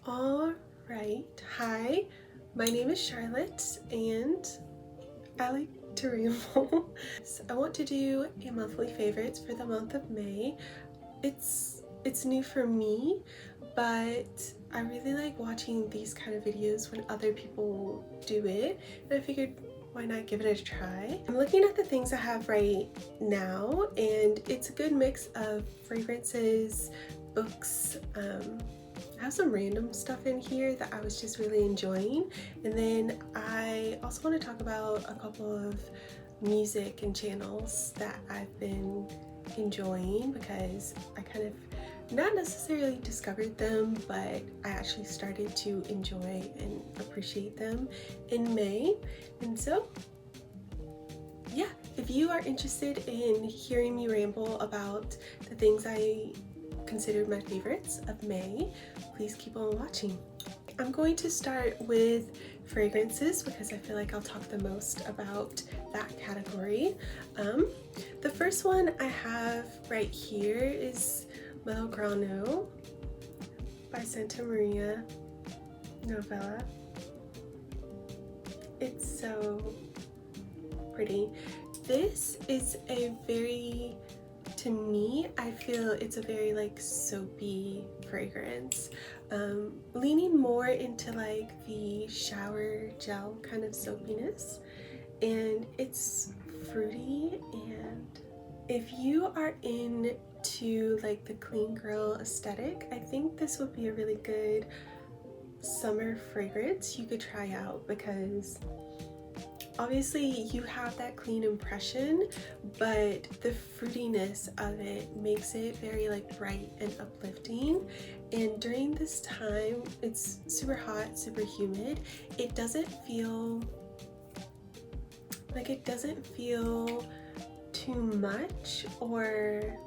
Alright, hi, my name is Charlotte and I like to ramble. So I want to do a monthly favorites for the month of May. It's new for me, but I really like watching these kind of videos when other people do it, and I figured why not give it a try. I'm looking at the things I have right now, and it's a good mix of fragrances, books, I have some random stuff in here that I was just really enjoying, and then I also want to talk about a couple of music and channels that I've been enjoying because I kind of not necessarily discovered them, but I actually started to enjoy and appreciate them in May. And so yeah, if you are interested in hearing me ramble about the things I considered my favorites of May, please keep on watching. I'm going to start with fragrances because I feel like I'll talk the most about that category. The first one I have right here is Melograno by Santa Maria Novella. It's so pretty. This is a very, to me, I feel it's a very like soapy fragrance, leaning more into like the shower gel kind of soapiness, and it's fruity. And if you are into like the clean girl aesthetic, I think this would be a really good summer fragrance you could try out, because obviously you have that clean impression, but the fruitiness of it makes it very like bright and uplifting. And during this time, it's super hot, super humid. It doesn't feel too much, or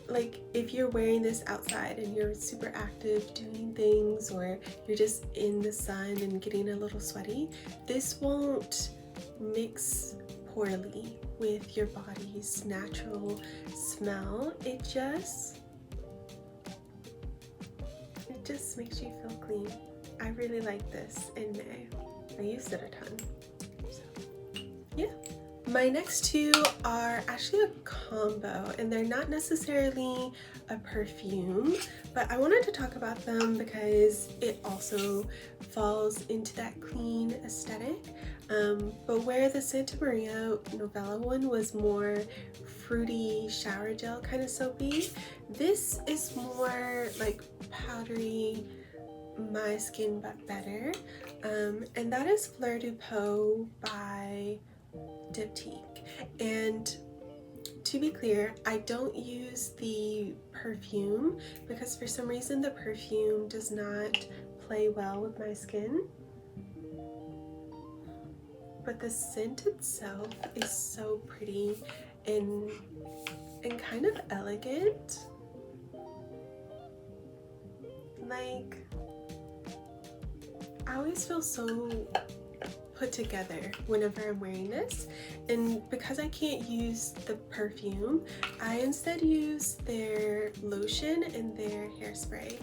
like if you're wearing this outside and you're super active doing things, or you're just in the sun and getting a little sweaty, this won't mix poorly with your body's natural smell. It just makes you feel clean. I really like this in May. I used it a ton. So yeah. My next two are actually a combo, and they're not necessarily a perfume, but I wanted to talk about them because it also falls into that clean aesthetic. But where the Santa Maria Novella one was more fruity, shower gel kind of soapy, this is more like powdery, my skin but better. And that is Fleur de Peau by Diptyque. And to be clear, I don't use the perfume because for some reason the perfume does not play well with my skin, but the scent itself is so pretty and kind of elegant. Like, I always feel so put together whenever I'm wearing this, and because I can't use the perfume, I instead use their lotion and their hairspray.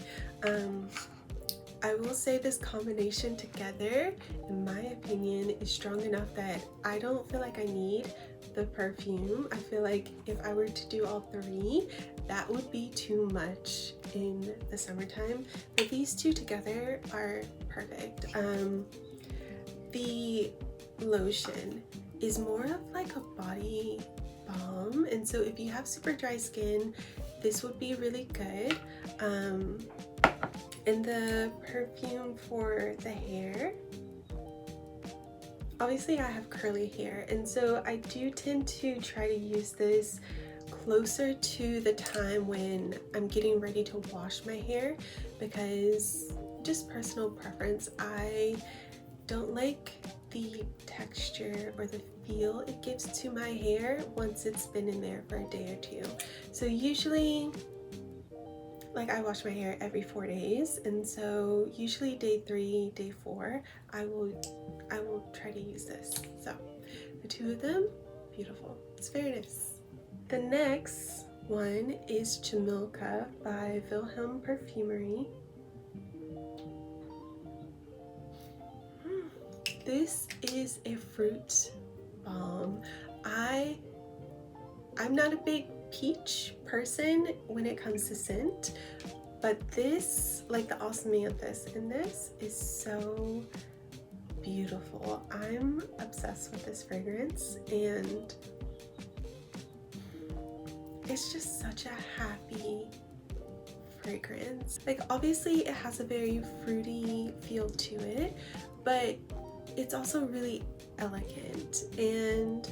I will say this combination together, in my opinion, is strong enough that I don't feel like I need the perfume. I feel like if I were to do all three, that would be too much in the summertime, but these two together are perfect. The lotion is more of like a body balm, and so if you have super dry skin, this would be really good. And the perfume for the hair, obviously I have curly hair, and so I do tend to try to use this closer to the time when I'm getting ready to wash my hair, because just personal preference, I don't like the texture or the feel it gives to my hair once it's been in there for a day or two. So usually, like, I wash my hair every 4 days, and so usually day 3, day 4, I will try to use this. So the two of them, beautiful. It's very nice. The next one is Chimilka by Vilhelm Parfumerie. This is a fruit balm. I'm not a big peach person when it comes to scent, but this, like the osmanthus in this, is so beautiful. I'm obsessed with this fragrance, and it's just such a happy fragrance. Like, obviously it has a very fruity feel to it, but it's also really elegant, and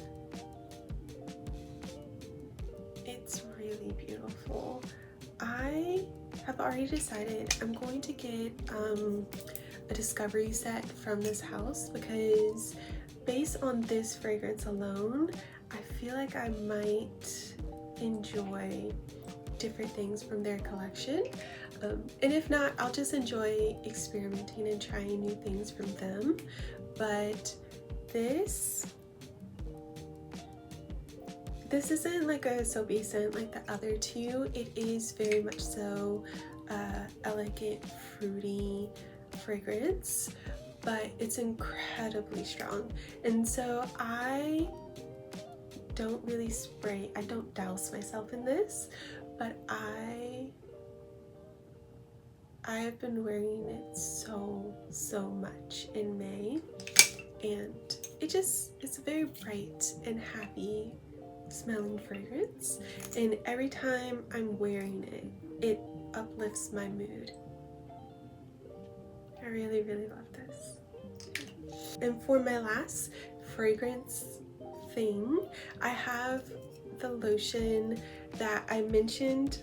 it's really beautiful. I have already decided I'm going to get a discovery set from this house, because based on this fragrance alone, I feel like I might enjoy different things from their collection, and if not, I'll just enjoy experimenting and trying new things from them. But this isn't like a soapy scent like the other two. It is very much so elegant, fruity fragrance, but it's incredibly strong. And so I don't really spray, I don't douse myself in this, but I've been wearing it so much in May, and it's a very bright and happy smelling fragrance, and every time I'm wearing it, it uplifts my mood. I really love this. And for my last fragrance thing, I have the lotion that I mentioned.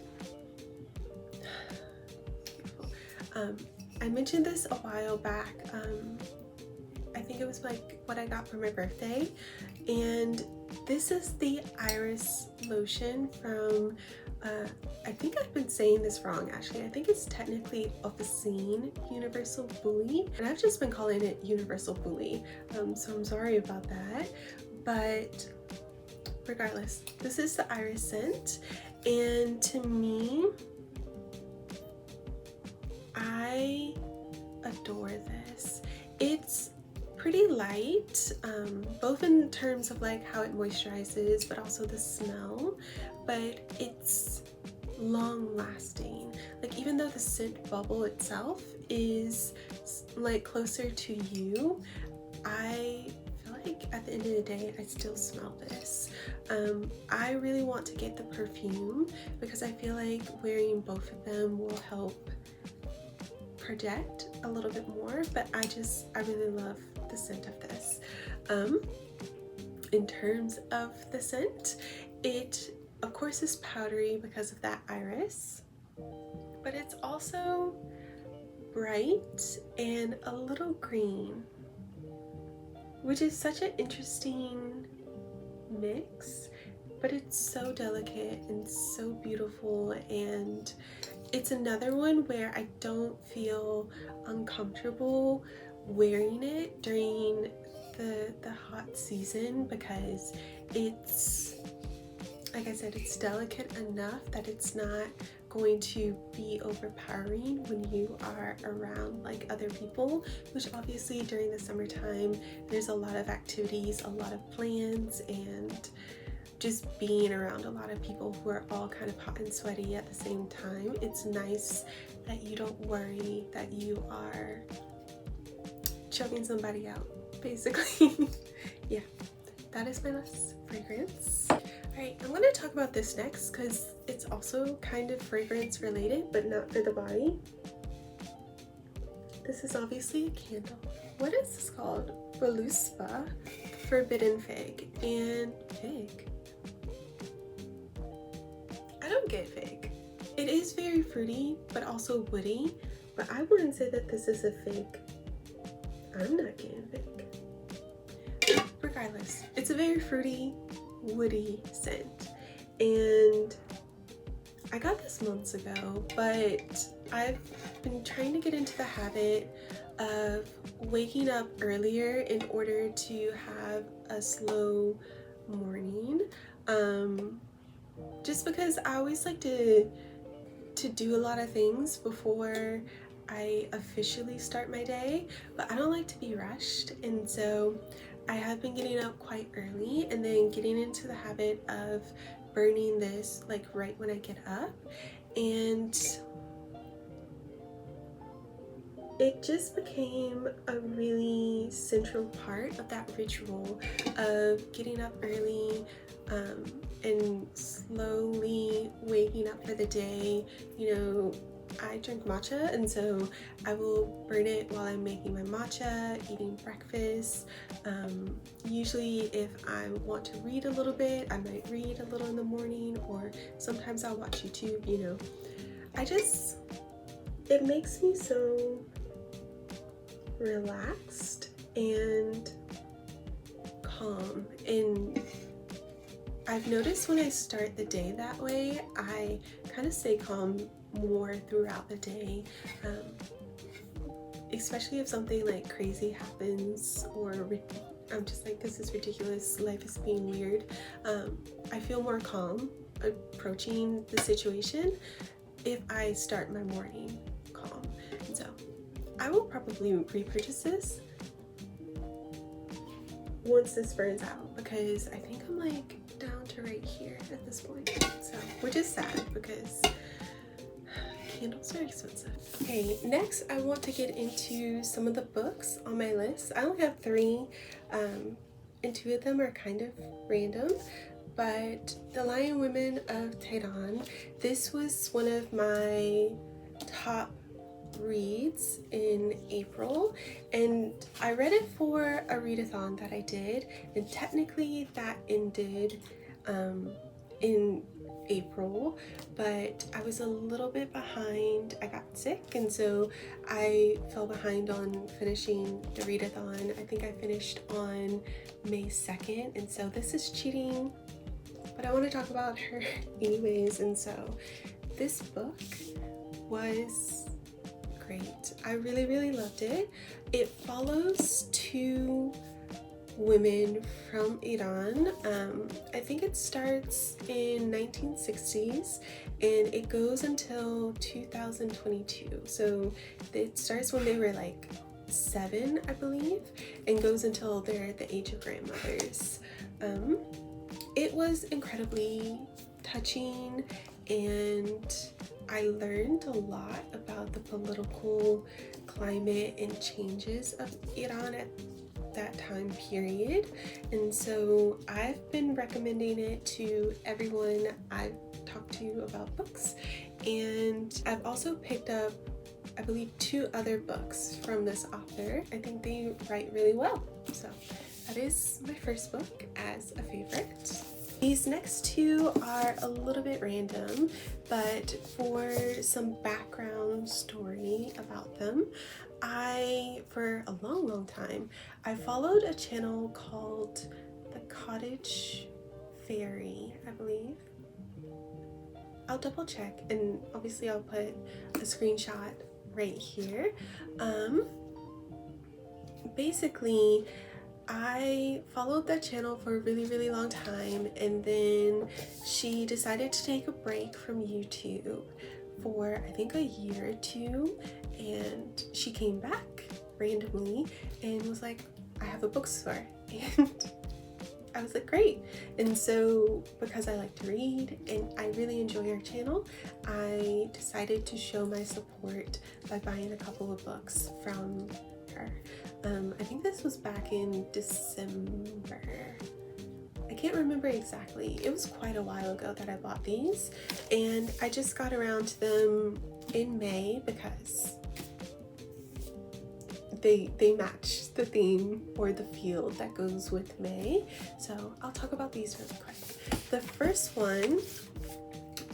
I mentioned this a while back. I think it was like what I got for my birthday, and this is the Iris lotion from I think I've been saying this wrong actually. I think it's technically Officine Universelle Buly, and I've just been calling it Universelle Buly, so I'm sorry about that. But regardless, this is the Iris scent, and to me, I adore this. It's pretty light, both in terms of like how it moisturizes, but also the smell, but it's long lasting. Like, even though the scent bubble itself is like closer to you, I feel like at the end of the day I still smell this. I really want to get the perfume because I feel like wearing both of them will help project a little bit more, but I really love the scent of this. In terms of the scent, it of course is powdery because of that iris, but it's also bright and a little green, which is such an interesting mix, but it's so delicate and so beautiful. And it's another one where I don't feel uncomfortable wearing it during the hot season, because it's, like I said, it's delicate enough that it's not going to be overpowering when you are around like other people, which obviously during the summertime there's a lot of activities, a lot of plans, and just being around a lot of people who are all kind of hot and sweaty at the same time. It's nice that you don't worry that you are choking somebody out, basically. Yeah, that is my last fragrance. Alright, I'm going to talk about this next because it's also kind of fragrance related, but not for the body. This is obviously a candle. What is this called? Voluspa Forbidden Fig. And fig? I don't get fig. It is very fruity, but also woody, but I wouldn't say that this is a fig. I'm not getting fig. Regardless, it's a very fruity, woody scent, and I got this months ago, but I've been trying to get into the habit of waking up earlier in order to have a slow morning, just because I always like to do a lot of things before I officially start my day, but I don't like to be rushed, and so I have been getting up quite early and then getting into the habit of burning this like right when I get up, and it just became a really central part of that ritual of getting up early and slowly waking up for the day. You know, I drink matcha, and so I will burn it while I'm making my matcha, eating breakfast. Usually if I want to read a little bit, I might read a little in the morning, or sometimes I'll watch YouTube, you know. It makes me so relaxed and calm, and I've noticed when I start the day that way, I kind of stay calm more throughout the day, especially if something like crazy happens, or I'm just like, this is ridiculous, life is being weird. I feel more calm approaching the situation if I start my morning calm. And so I will probably repurchase this once this burns out, because I think I'm like down to right here at this point, so, which is sad because candles are expensive. Okay, next I want to get into some of the books on my list. I only have 3, and 2 of them are kind of random, but The Lion Women of Tehran, this was one of my top reads in April, and I read it for a readathon that I did, and technically that ended in April, but I was a little bit behind. I got sick, and so I fell behind on finishing the readathon. I think I finished on May 2nd, and so this is cheating, but I want to talk about her anyways. And so this book was great. I really loved it. It follows 2 women from Iran. I think it starts in 1960s and it goes until 2022. So it starts when they were like 7, I believe, and goes until they're the age of grandmothers. It was incredibly touching, and I learned a lot about the political climate and changes of Iran at that time period, and so I've been recommending it to everyone I've talked to about books, and I've also picked up, I believe, 2 other books from this author. I think they write really well, so that is my first book as a favorite. These next 2 are a little bit random, but for some background story about them, for a long time, I followed a channel called The Cottage Fairy, I believe. I'll double check, and obviously I'll put a screenshot right here. Basically, I followed that channel for a really long time, and then she decided to take a break from YouTube for I think a year or 2, and she came back randomly and was like, I have a bookstore, and I was like, great. And so because I like to read and I really enjoy her channel, I decided to show my support by buying a couple of books from her. I think this was back in December. I can't remember exactly. It was quite a while ago that I bought these, and I just got around to them in May because they match the theme or the feel that goes with May. So I'll talk about these really quick. The first one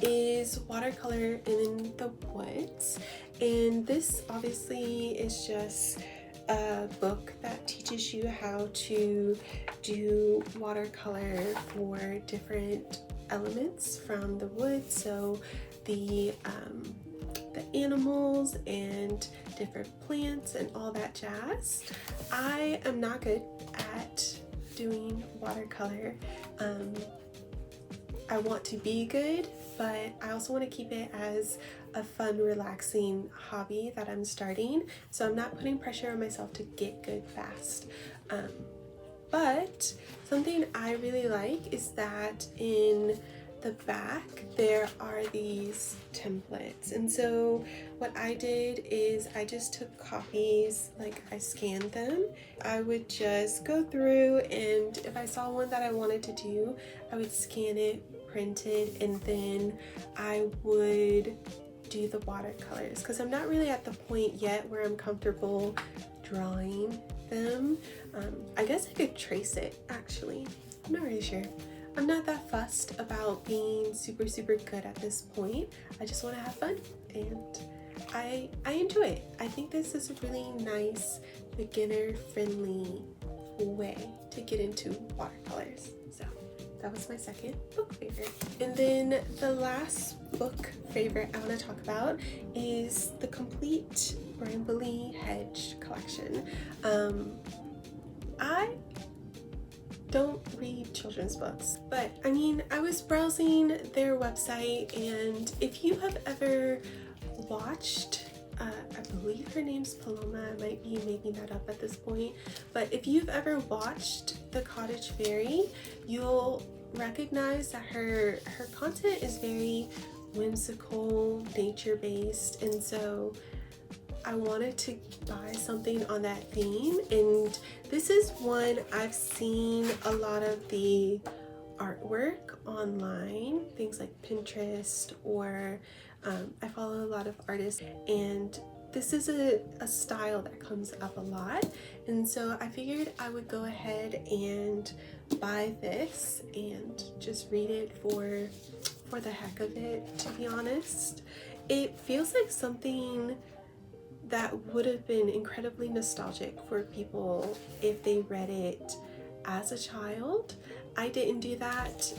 is Watercolor in the Woods, and this obviously is just a book that teaches you how to do watercolor for different elements from the wood, so the animals and different plants and all that jazz. I am not good at doing watercolor. I want to be good, but I also want to keep it as a fun, relaxing hobby that I'm starting, so I'm not putting pressure on myself to get good fast. But something I really like is that in the back there are these templates, and so what I did is I just took copies, like I scanned them. I would just go through, and if I saw one that I wanted to do, I would scan it, print it, and then I would do the watercolors, because I'm not really at the point yet where I'm comfortable drawing them. I guess I could trace it actually. I'm not really sure. I'm not that fussed about being super good at this point. I just want to have fun, and I enjoy it. I think this is a really nice beginner friendly way to get into watercolors. So that was my second book favorite. And then the last book favorite I want to talk about is the complete Brambly Hedge collection. I don't read children's books, but I mean, I was browsing their website, and if you have ever watched, I believe her name's Paloma, I might be making that up at this point, but if you've ever watched The Cottage Fairy, you'll recognize that her content is very whimsical, nature-based, and so I wanted to buy something on that theme, and this is one I've seen a lot of the artwork online, things like Pinterest, or I follow a lot of artists, and this is a style that comes up a lot, and so I figured I would go ahead and buy this and just read it for the heck of it, to be honest. It feels like something that would have been incredibly nostalgic for people if they read it as a child. I didn't do that,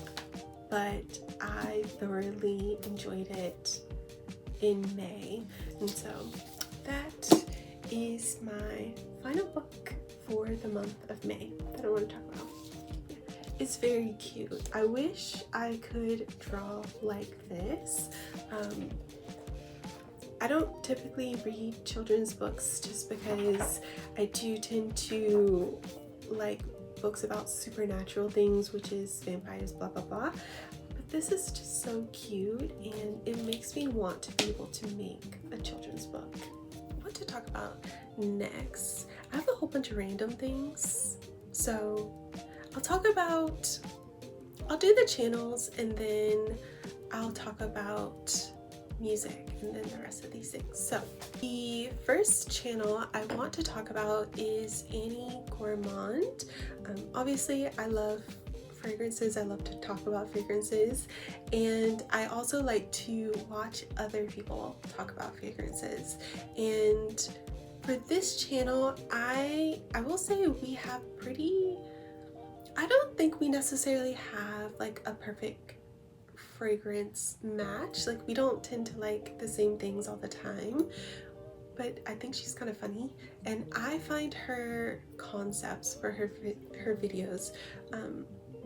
but I thoroughly enjoyed it in May, and so that is my final book for the month of May that I want to talk about. It's very cute. I wish I could draw like this. I don't typically read children's books just because I do tend to like books about supernatural things, which is vampires, blah blah blah. But this is just so cute, and it makes me want to be able to make a children's book. What to talk about next? I have a whole bunch of random things, so I'll do the channels, and then I'll talk about music, and then the rest of these things. So the first channel I want to talk about is Gourmand. Obviously I love fragrances, I love to talk about fragrances, and I also like to watch other people talk about fragrances. And for this channel, I will say we have I don't think we necessarily have like a perfect fragrance match. Like, we don't tend to like the same things all the time, but I think she's kind of funny, and I find her concepts for her videos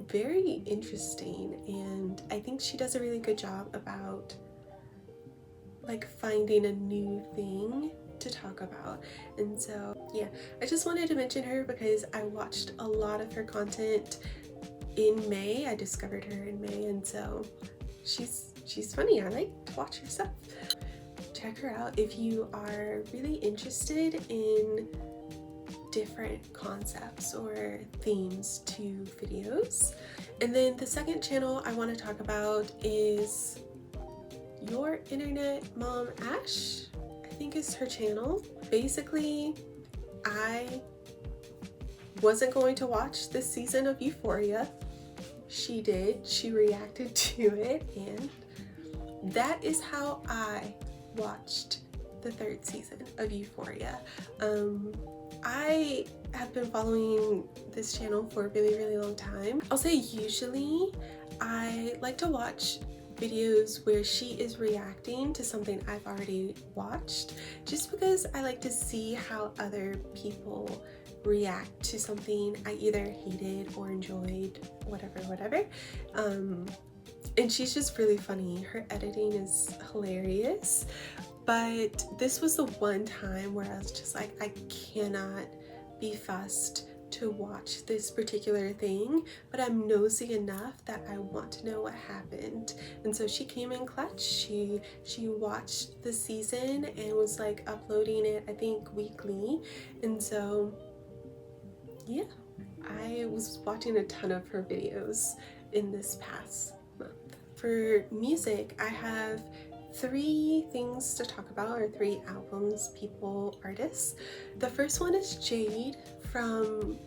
very interesting, and I think she does a really good job about like finding a new thing to talk about. And so yeah, I just wanted to mention her because I watched a lot of her content in May. I discovered her in May, and so she's funny. I like to watch her stuff. Check her out if you are really interested in different concepts or themes to videos. And then the second channel I want to talk about is Your Internet Mom Ash, I think is her channel. Basically, I wasn't going to watch this season of Euphoria. She did. She reacted to it, and that is how I watched the third season of Euphoria. I have been following this channel for a really long time. I'll say usually I like to watch videos where she is reacting to something I've already watched, just because I like to see how other people react to something I either hated or enjoyed, whatever. and she's just really funny. Her editing is hilarious. But this was the one time where I was just like, I cannot be fussed to watch this particular thing, but I'm nosy enough that I want to know what happened. And so she came in clutch. She watched the season and was like uploading it, I think, weekly. And so yeah, I was watching a ton of her videos in this past month. For music, I have 3 things to talk about, or 3 albums, people, artists. The first one is JADE from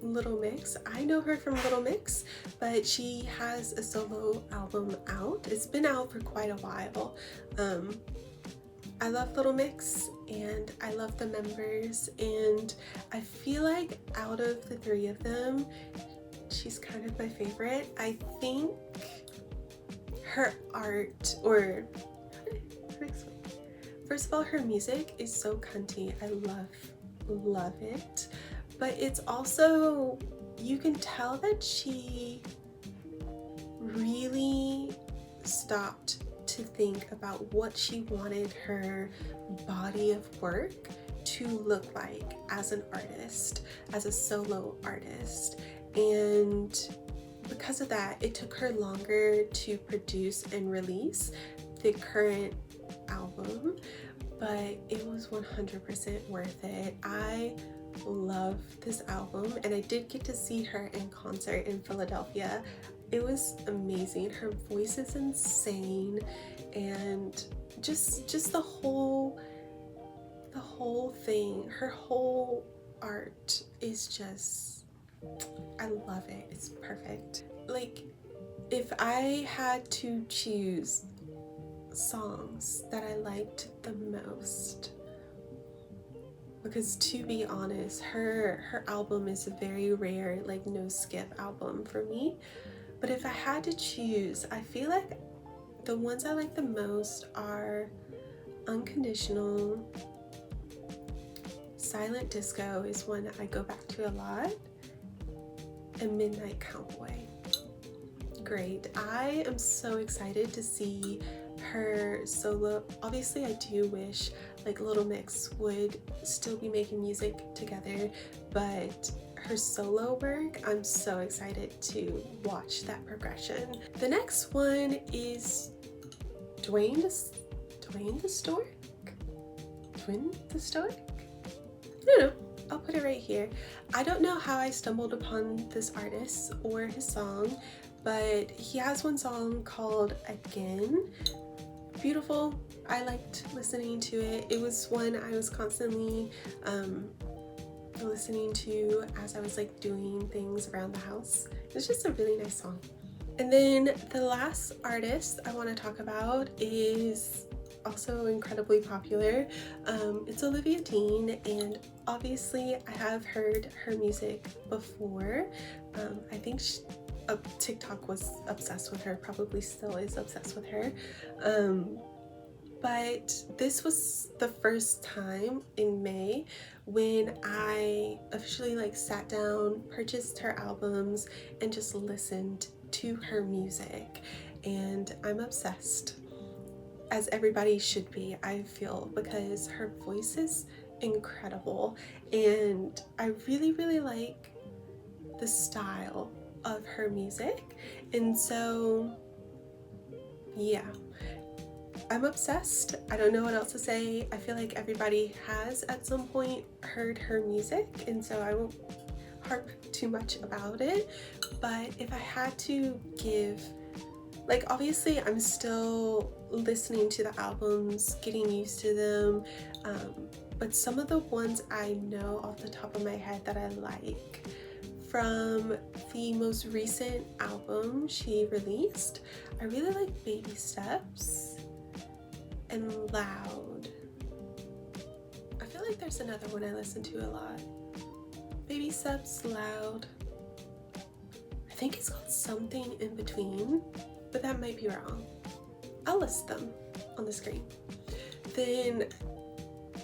Little Mix. I know her from Little Mix, but she has a solo album out. It's been out for quite a while. I love Little Mix and I love the members, and I feel like out of the 3 of them, she's kind of my favorite. I think her art, or first of all, her music is so cunty. I love it. But it's also, you can tell that she really stopped to think about what she wanted her body of work to look like as an artist, as a solo artist. And because of that, it took her longer to produce and release the current album, but it was 100% worth it. I love this album, and I did get to see her in concert in Philadelphia. It was amazing. Her voice is insane, and just the whole thing, her whole art is just, I love it. It's perfect. Like, if I had to choose songs that I liked the most, because to be honest, her album is a very rare, like, no skip album for me. But if I had to choose, I feel like the ones I like the most are Unconditional. Silent Disco is one that I go back to a lot, and Midnight Cowboy. Great. I am so excited to see her solo. Obviously, I do wish like Little Mix would still be making music together, but her solo work, I'm so excited to watch that progression. The next one is Dwin the Stoic? Dwin the Stoic? No, I'll put it right here. I don't know how I stumbled upon this artist or his song, but he has one song called Again. Beautiful. I liked listening to it. It was one I was constantly listening to as I was like doing things around the house. It's just a really nice song. And then the last artist I want to talk about is also incredibly popular. It's Olivia, and obviously I have heard her music before. I think TikTok was obsessed with her, probably still is obsessed with her. But this was the first time in May when I officially like sat down, purchased her albums, and just listened to her music. And I'm obsessed, as everybody should be, I feel, because her voice is incredible, and I really like the style of her music. And so yeah, I'm obsessed. I don't know what else to say. I feel like everybody has at some point heard her music, and so I won't harp too much about it. But if I had to give, like, obviously I'm still listening to the albums, getting used to them, but some of the ones I know off the top of my head that I like from the most recent album she released, I really like Baby Steps and Loud. I feel like there's another one I listen to a lot. Baby Steps, Loud. I think it's called something in between, but that might be wrong. I'll list them on the screen. Then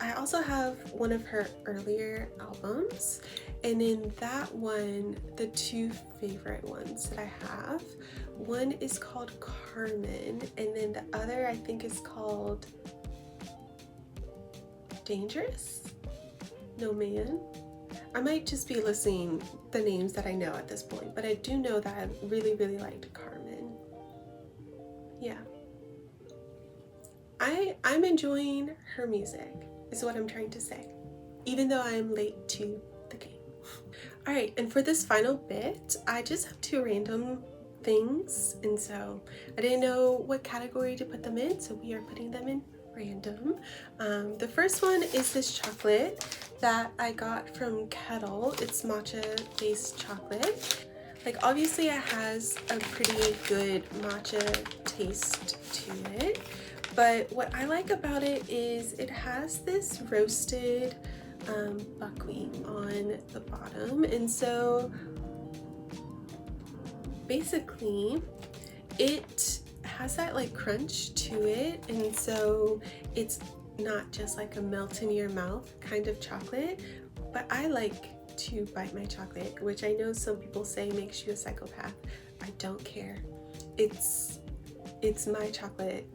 I also have one of her earlier albums, and in that one, the two favorite ones that I have, one is called Carmen, and then the other I think is called Dangerous? No Man? I might just be listing the names that I know at this point, but I do know that I really, really liked Carmen. Yeah. I'm enjoying her music, is what I'm trying to say, even though I'm late to the game. Alright, and for this final bit, I just have two random things, and so I didn't know what category to put them in, so we are putting them in random. The first one is this chocolate that I got from Kettl. It's matcha based chocolate. Like, obviously it has a pretty good matcha taste to it, but what I like about it is it has this roasted buckwheat on the bottom, and so basically it has that like crunch to it, and so it's not just like a melt in your mouth kind of chocolate, but I like to bite my chocolate, which I know some people say makes you a psychopath. I don't care. It's my chocolate,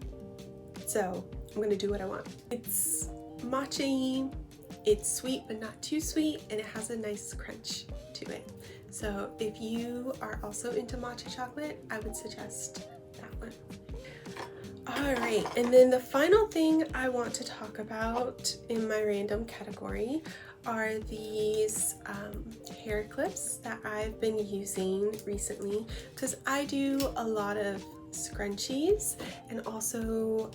so I'm gonna do what I want. It's matcha-y, it's sweet but not too sweet, and it has a nice crunch to it. So if you are also into matcha chocolate, I would suggest that one. Alright, and then the final thing I want to talk about in my random category are these hair clips that I've been using recently, because I do a lot of scrunchies and also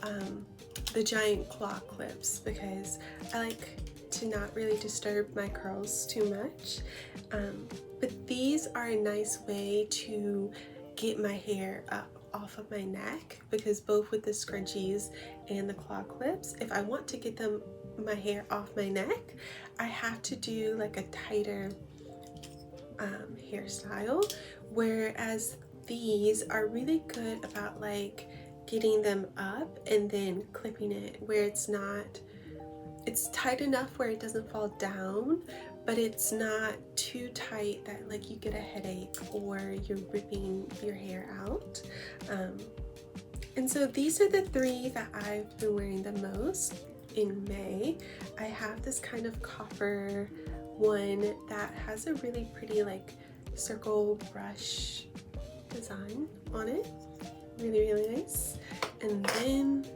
the giant claw clips, because I like to not really disturb my curls too much. But these are a nice way to get my hair up off of my neck, because both with the scrunchies and the claw clips, if I want to get my hair off my neck, I have to do like a tighter hairstyle, whereas these are really good about like getting them up and then clipping it where it's tight enough where it doesn't fall down, but it's not too tight that like you get a headache or you're ripping your hair out. And so these are the three that I've been wearing the most in May. I have this kind of copper one that has a really pretty like circle brush design on it. Really, really nice. And then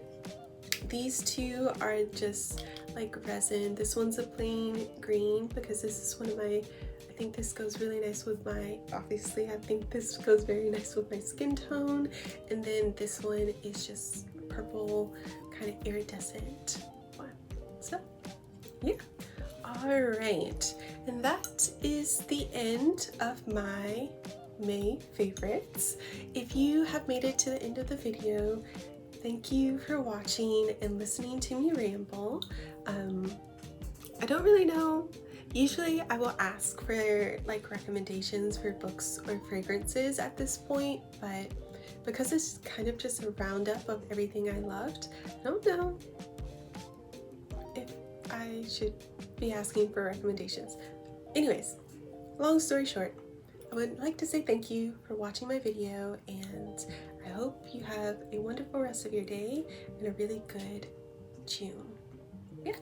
these two are just like resin. This one's a plain green because this is one of my, I think this goes really nice with my, obviously I think this goes very nice with my skin tone. And then this one is just purple, kind of iridescent one. So yeah. All right, and that is the end of my May favorites. If you have made it to the end of the video, thank you for watching and listening to me ramble. I don't really know. Usually I will ask for like recommendations for books or fragrances at this point, but because it's kind of just a roundup of everything I loved, I don't know if I should be asking for recommendations. Anyways, long story short, I would like to say thank you for watching my video, and I hope you have a wonderful rest of your day and a really good June. Yeah.